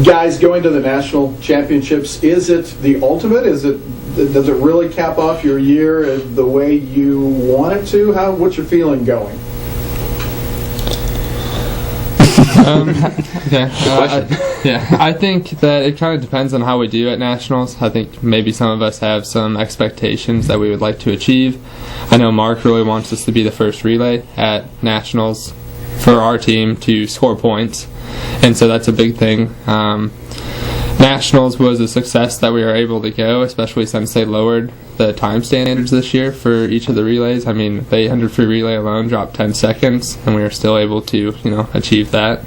Guys, going to the national championships, is it the ultimate? Does it really cap off your year the way you want it to? What's your feeling going? Okay. I think that it kind of depends on how we do at nationals. I think maybe some of us have some expectations that we would like to achieve. I know Mark really wants us to be the first relay at nationals for our team to score points, and so that's a big thing. Nationals was a success that we were able to go, especially since they lowered the time standards this year for each of the relays. I mean, the 800 free relay alone dropped 10 seconds, and we were still able to, achieve that.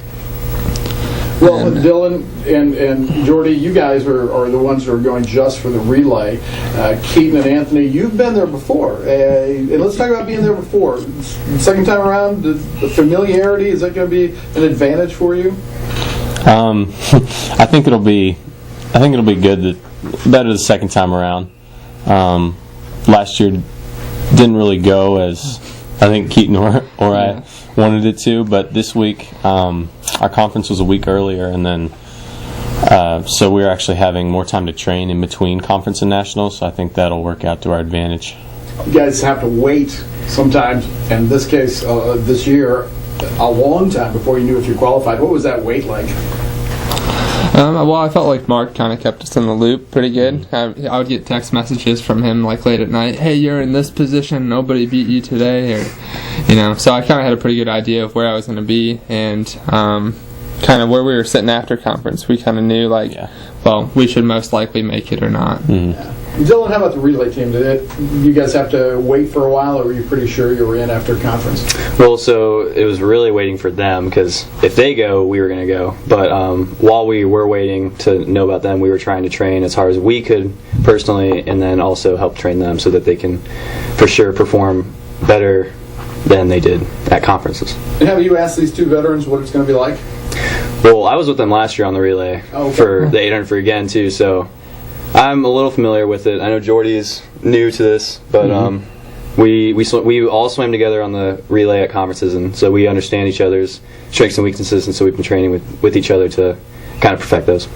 Well, Dylan and Jordy, you guys are the ones who are going just for the relay. Keaton and Anthony, you've been there before. And let's talk about being there before. Second time around, the familiarity, is that going to be an advantage for you? I think it'll be good. Better the second time around. Last year didn't really go as I think Keaton or I wanted it to, but this week our conference was a week earlier, and then so we're actually having more time to train in between conference and nationals, so I think that'll work out to our advantage. You guys have to wait sometimes, in this case this year, a long time before you knew if you qualified. What was that wait like? Well, I felt like Mark kind of kept us in the loop pretty good. I would get text messages from him like late at night, hey, you're in this position, nobody beat you today, or so I kind of had a pretty good idea of where I was going to be, and kind of where we were sitting after conference. We kind of knew well, we should most likely make it or not. Yeah. Dylan, how about the relay team? Did you guys have to wait for a while, or were you pretty sure you were in after conference? Well, so it was really waiting for them, because if they go, we were going to go. But while we were waiting to know about them, we were trying to train as hard as we could personally, and then also help train them so that they can for sure perform better than they did at conferences. And have you asked these two veterans what it's going to be like? Well, I was with them last year on the relay for the 800 free again too, so I'm a little familiar with it. I know Jordy's new to this, but we all swam together on the relay at conferences, and so we understand each other's strengths and weaknesses, and so we've been training with each other to kind of perfect those.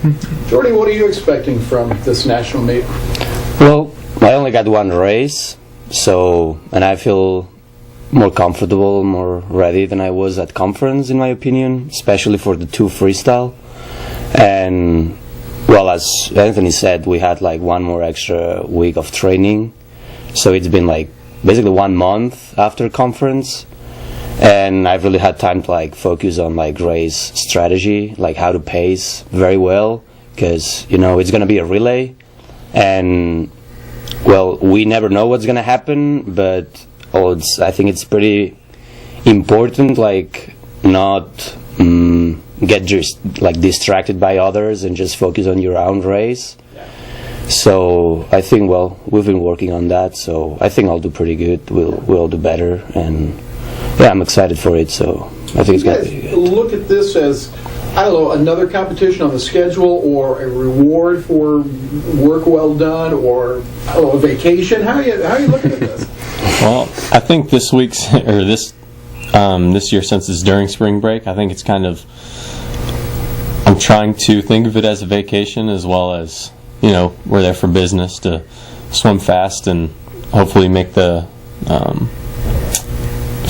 Jordy, what are you expecting from this national meet? Well, I only got one race, and I feel more comfortable, more ready than I was at conference, in my opinion, especially for the 2 freestyle. And well, as Anthony said, we had one more extra week of training, so it's been basically 1 month after conference, and I've really had time to focus on race strategy, how to pace very well, because it's going to be a relay, and well, we never know what's going to happen, but I think it's pretty important not get just distracted by others and just focus on your own race. So I think we've been working on that, so I think I'll do pretty good. We'll do better, and I'm excited for it, so I think it's going to be good. Look at this as, I don't know, another competition on the schedule, or a reward for work well done, or a vacation. How are you looking at this? Well, I think this year, since it's during spring break, I think it's kind of, I'm trying to think of it as a vacation, as well as we're there for business to swim fast and hopefully make the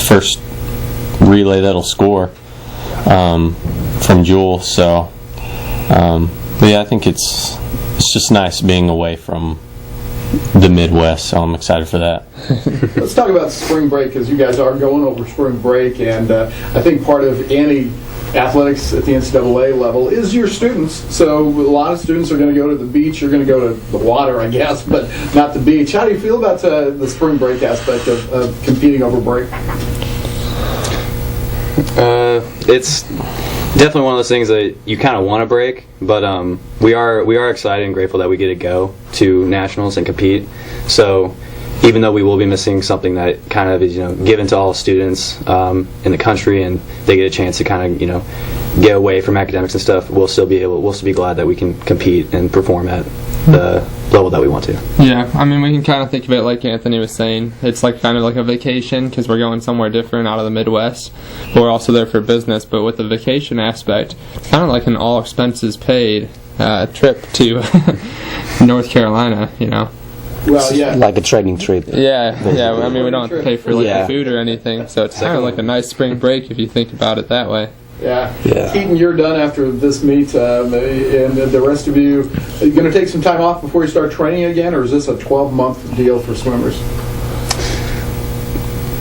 first relay that'll score from Jewell. So but I think it's just nice being away from the Midwest, so I'm excited for that. Let's talk about spring break, because you guys are going over spring break, and I think part of any athletics at the NCAA level is your students. So a lot of students are going to go to the beach. You're going to go to the water, I guess, but not the beach. How do you feel about the spring break aspect of competing over break? It's definitely one of those things that you kind of want to break, but we are excited and grateful that we get to go to nationals and compete. So even though we will be missing something that kind of is given to all students in the country, and they get a chance to kind of get away from academics and stuff, we'll still be glad that we can compete and perform at the level that we want to. Yeah, I mean, we can kind of think of it like Anthony was saying. It's like kind of like a vacation because we're going somewhere different out of the Midwest. But we're also there for business. But with the vacation aspect, it's kind of like an all expenses paid trip to North Carolina, you know. Well, yeah. Like a training trip. Yeah. I mean, we don't have to pay for like Yeah. food or anything. So it's kind of like a nice spring break if you think about it that way. Yeah. Yeah. Keaton, you're done after this meet, and the rest of you, are you going to take some time off before you start training again, or is this a 12-month deal for swimmers?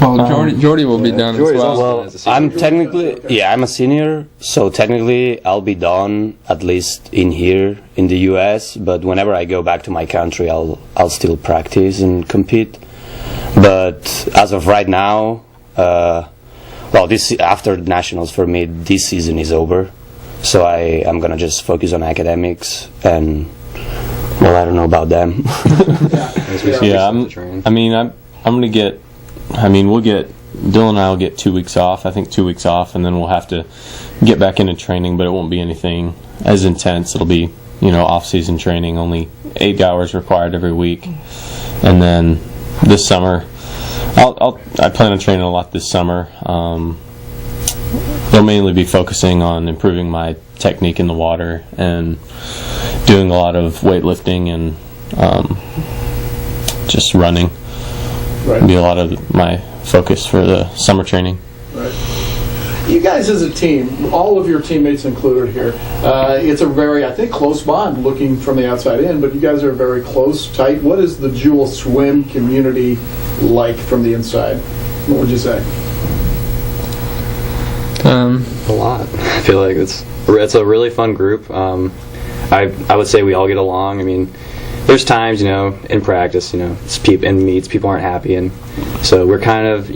Well, Jordy will be done as Jordy's well. also- Well, as a senior. I'm technically, I'm a senior, so technically I'll be done at least in here in the U.S. But whenever I go back to my country, I'll still practice and compete. But as of right now, well, this after the nationals for me, this season is over. So I'm gonna just focus on academics, and well, I don't know about them. Yeah, I'm gonna get. I mean, Dylan and I will get 2 weeks off. I think 2 weeks off, and then we'll have to get back into training. But it won't be anything as intense. It'll be, off-season training. Only 8 hours required every week, and then this summer, I plan on training a lot this summer. They'll mainly be focusing on improving my technique in the water and doing a lot of weightlifting and just running. Right. Be a lot of my focus for the summer training. Right. You guys as a team, all of your teammates included here, it's a very, I think, close bond looking from the outside in, but you guys are very close, tight. What is the Jewell swim community like from the inside? What would you say? A lot. I feel like it's a really fun group. I would say we all get along. I mean, there's times, in practice, in meets, people aren't happy, and so we're kind of,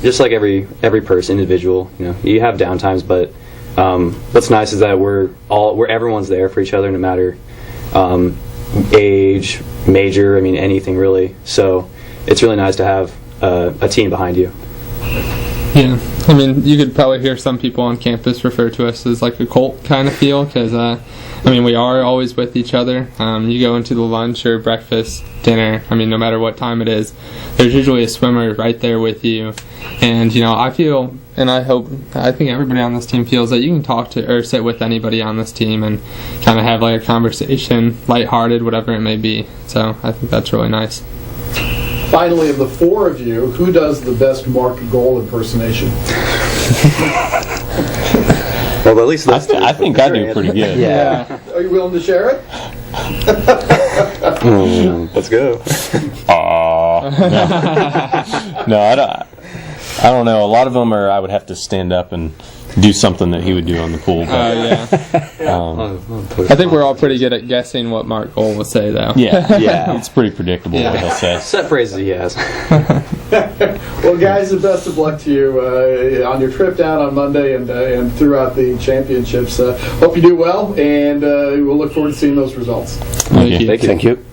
just like every person, individual. You have down times, but what's nice is that everyone's there for each other, no matter age, major. I mean, anything really. So it's really nice to have a team behind you. Yeah, I mean, you could probably hear some people on campus refer to us as like a cult kind of feel, because, we are always with each other. You go into the lunch or breakfast, dinner, no matter what time it is, there's usually a swimmer right there with you. And, I feel, and I think everybody on this team feels that you can talk to or sit with anybody on this team and kind of have like a conversation, lighthearted, whatever it may be. So I think that's really nice. Finally, of the four of you, who does the best Mark Goal impersonation? Well, at least I think I do pretty good. Yeah. Are you willing to share it? Let's go. No, I don't know. A lot of them are. I would have to stand up and do something that he would do on the pool. But, I think we're all pretty good at guessing what Mark Goal will say, though. yeah, it's pretty predictable what he'll say. Set phrases he has. Well, guys, the best of luck to you on your trip down on Monday and throughout the championships. Hope you do well, and we'll look forward to seeing those results. Thank you. Thank you.